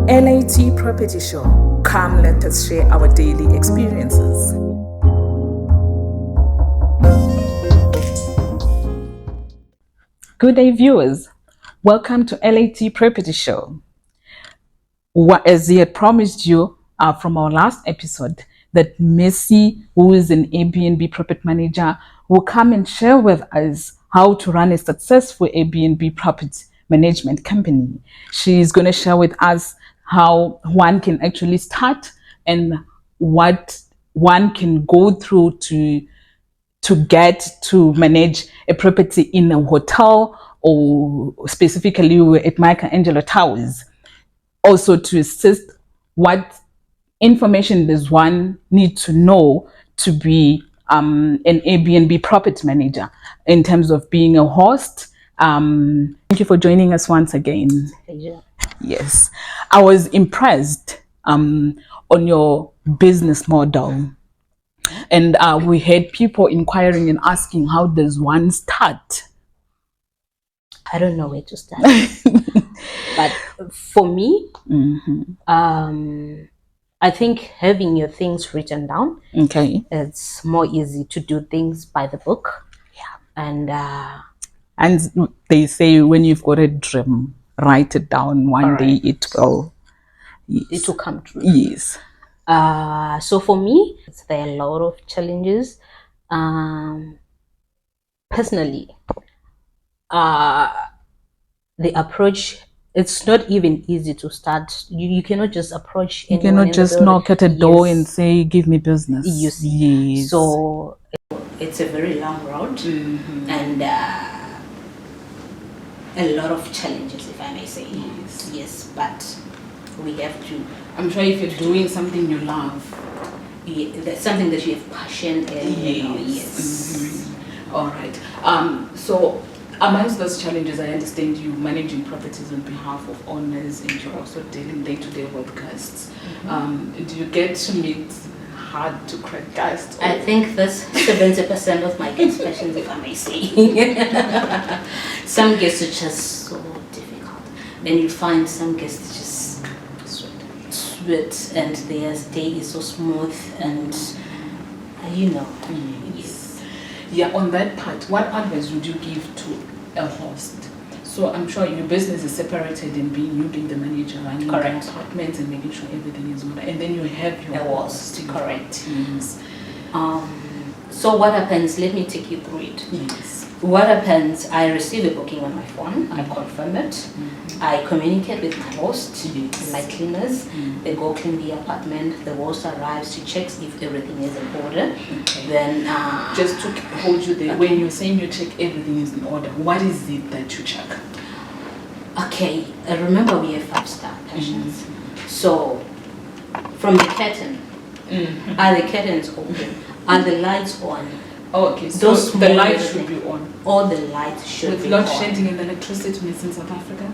LAT Property Show. Come, let us share our daily experiences. Good day, viewers. Welcome to LAT Property Show. As he had promised you from our last episode, that Messi, who is an Airbnb property manager, will come and share with us how to run a successful Airbnb property management company. She is going to share with us how one can actually start and what one can go through to get to manage a property in a hotel or specifically at Michelangelo Towers. Also to assist what information does one need to know to be an Airbnb property manager in terms of being a host. Thank you for joining us once again. Yeah. Yes, I was impressed on your business model. And we had people inquiring and asking, how does one start? I don't know where to start. But for me, I think having your things written down, it's more easy to do things by the book. Yeah. And they say when you've got a dream, write it down. One day it will. Yes. It will come true. Yes. So for me, there are a lot of challenges. Personally, the approach, it's not even easy to start. You cannot just approach anyone. You cannot just knock at a door and say, give me business. You see. Yes. So it's a very long road and a lot of challenges, if I may say. Yes, but we have to. I'm sure if you're doing something you love, that's something that you have passion in. Yes. All right. So amongst those challenges, I understand you managing properties on behalf of owners and you're also dealing day-to-day with guests. Do you get to meet hard to crack guests? I think that's 70% of my guest passions, if I may say. Some guests are just so difficult. Then you find some guests just sweet and their stay is so smooth and yes. Yeah, on that part, what advice would you give to a host? So I'm sure your business is separated in being you being the manager, running the apartments and making sure everything is order, and then you have your host. Correct. Yes. So what happens? Let me take you through it. Yes. What happens? I receive a booking on my phone. I confirm it. I communicate with my host and my cleaners. They go clean the apartment. The host arrives. She checks if everything is in order. Then just to hold you there, when you're saying you check everything is in order, what is it that you check? Okay, remember we have 5-star pensions. So from the curtain, are the curtains open? Are the lights on? Oh, okay, so the lights should be on. All the lights should be on. With load shedding and electricity in South Africa?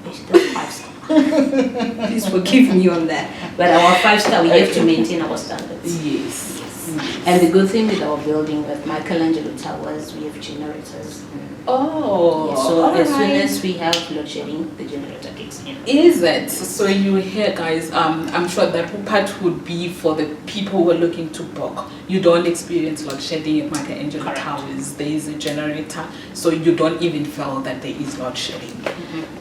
That's 5-star. Please forgive me on that. But our 5-star, we have to maintain our standards. Yes. And the good thing with our building, with Michelangelo Towers, we have generators. Oh, so as soon as we have load shedding, the generator kicks in. Is it? So you hear, guys, I'm sure that part would be for the people who are looking to book. You don't experience load shedding at Michelangelo Towers. There is a generator, so you don't even feel that there is load shedding.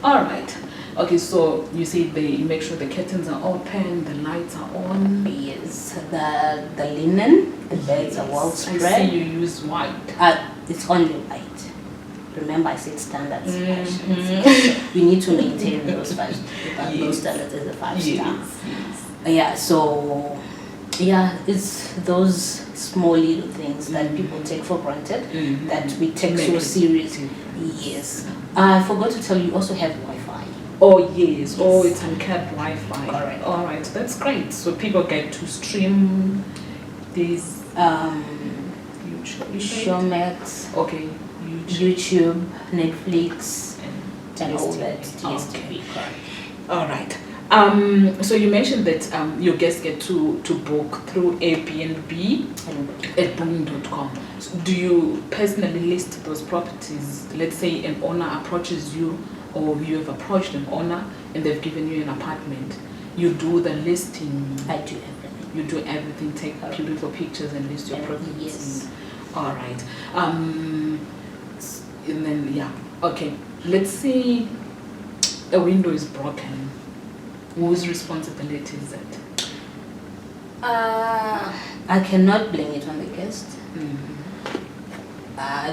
All right. Okay, so you say you make sure the curtains are open, the lights are on. Yes, the linen, the beds are well spread. I see you use white. It's only white. Remember, I said standards. We need to maintain those those standards as a 5-star. Yeah, so it's those small little things that people take for granted that we take so seriously. Yes. I forgot to tell you, also have Wi-Fi. Oh yes. Oh, it's uncapped Wi-Fi. Correct. All right, that's great. So people get to stream these Showmax. Okay. YouTube, Netflix, and all that. Okay. All right. So you mentioned that your guests get to book through Airbnb at booking.com. So do you personally list those properties? Let's say an owner approaches you, or you have approached an owner and they've given you an apartment, you do the listing. I do everything. You do everything. Take beautiful pictures and list your properties. Yes. All right. And then okay. Let's say a window is broken. Whose responsibility is it? I cannot blame it on the guest.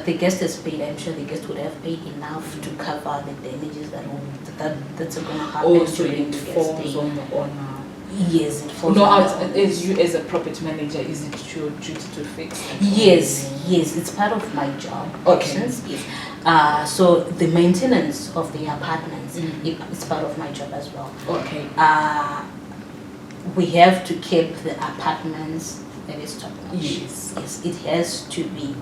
The guest has paid. I'm sure the guest would have paid enough to cover the damages that's going to happen during the guest stay. On the owner. Yes, it falls. No, as you as a property manager, is it your duty to fix it? Yes, it's part of my job. Okay. Yes. So the maintenance of the apartments, it's part of my job as well. Okay. We have to keep the apartments at its top notch. Yes. Yes, it has to be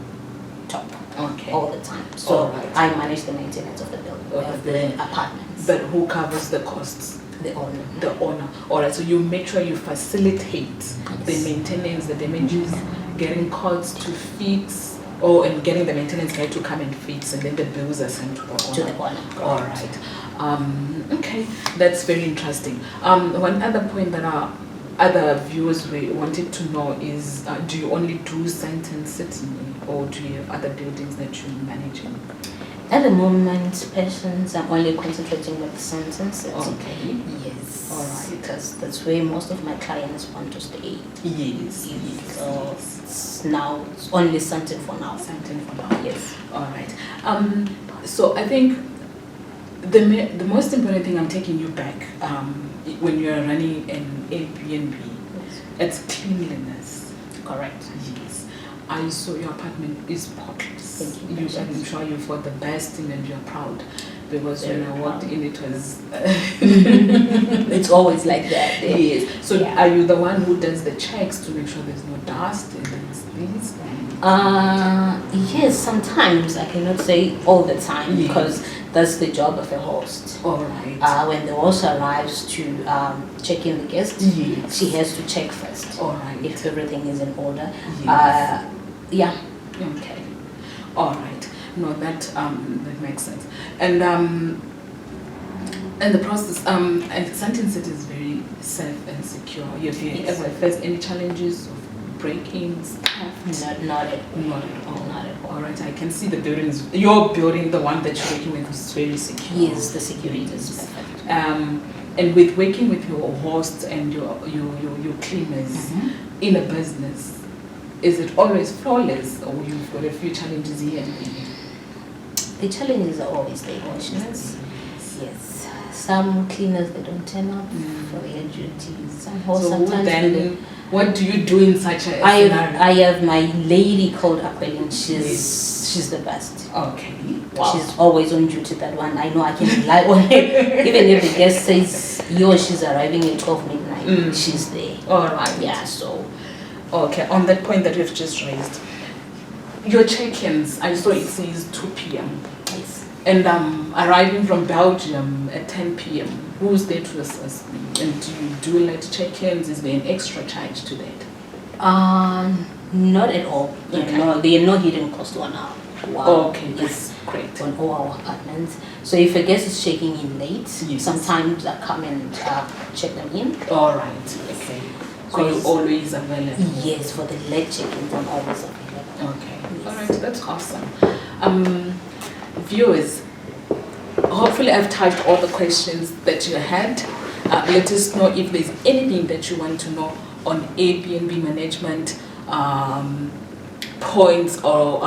top. Okay. All the time. So right. I manage the maintenance of the building, of the apartments. But who covers the costs? The owner. The owner. All right. So you make sure you facilitate the maintenance, the damages, getting costs to fix, and getting the maintenance guy to come and fix, and then the bills are sent to the owner. To the owner. All right. Okay, that's very interesting. One other point that our other viewers wanted to know is, do you only do Sandton City, or do you have other buildings that you're managing? At the moment, patients, I'm only concentrating with Sandton City. Okay. Yes. All right. Because that's where most of my clients want to stay. Yes. So it's only Sandton for now. Sandton for now. Yes. All right. So I think the most important thing, I'm taking you back, when you're running an Airbnb, it's cleanliness. Correct. Yes. I saw your apartment is spotless. Thank you. I'm sure you thought the best thing and you're proud, because when I walked in, it was. It's always like that. Yes. So are you the one who does the checks to make sure there's no dust and things? Yes, sometimes. I cannot say all the time, because that's the job of a host. All right. When the host arrives to check in the guest, she has to check first. All right. If everything is in order. Yes. Okay. All right. No, that makes sense. And the process, and Sandton City is very safe and secure. Have you ever faced any challenges of break-ins? Not at all. Not at all. Not at all. All right. I can see the buildings. Your building, the one that you're working with, is very secure. Yes, the security is perfect. And with working with your hosts and your cleaners in a business, is it always flawless, or you've got a few challenges here and there? The challenges are always the emotions. Yes. Some cleaners, they don't turn up for their duties. Some hosts sometimes. What do you do in such a scenario? I have my lady called Aquilin. She's the best. Okay. Wow. She's always on duty, that one. I know I can rely on her. Even if the guest says, she's arriving at 12 midnight, she's there. All right. Yeah, so. Okay, on that point that you've just raised, your check-ins, I saw it says 2 p.m. Yes. And arriving from Belgium at 10 p.m. Who's there to assist me? And do you do LAT check-ins? Is there an extra charge to that? Not at all. Okay. No, there are no hidden costs on our. Wow. Okay, yes, great. On all our apartments. So if a guest is checking in late, sometimes I come and check them in. All right. Okay. So you're always available? Yes, for the late check-ins, I'm always available. Okay. Yes. All right, that's awesome. Viewers, hopefully I've touched all the questions that you had. Let us know if there's anything that you want to know on Airbnb management, points or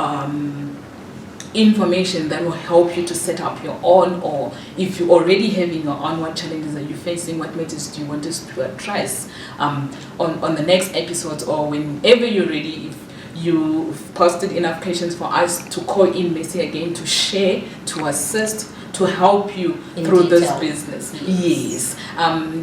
information that will help you to set up your own, or if you're already having your own, what challenges are you facing, what matters do you want us to address on the next episode, or whenever you're ready. If you've posted enough questions for us to call in Messi again to share, to assist, to help you through this business. Yes.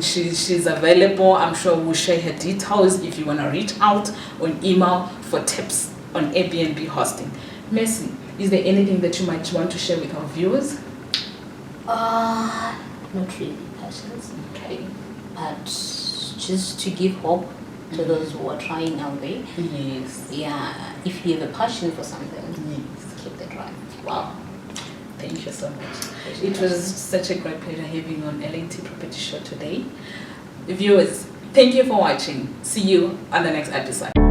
She's available. I'm sure we'll share her details if you want to reach out on email for tips on Airbnb hosting. Messi, is there anything that you might want to share with our viewers? Not really, passions. Okay. But just to give hope to those who are trying out there. Yes. Yeah. If you have a passion for something, keep the drive. Wow. Thank you so much. It was such a great pleasure having you on LAT Property Show today. Viewers, thank you for watching. See you on the next episode.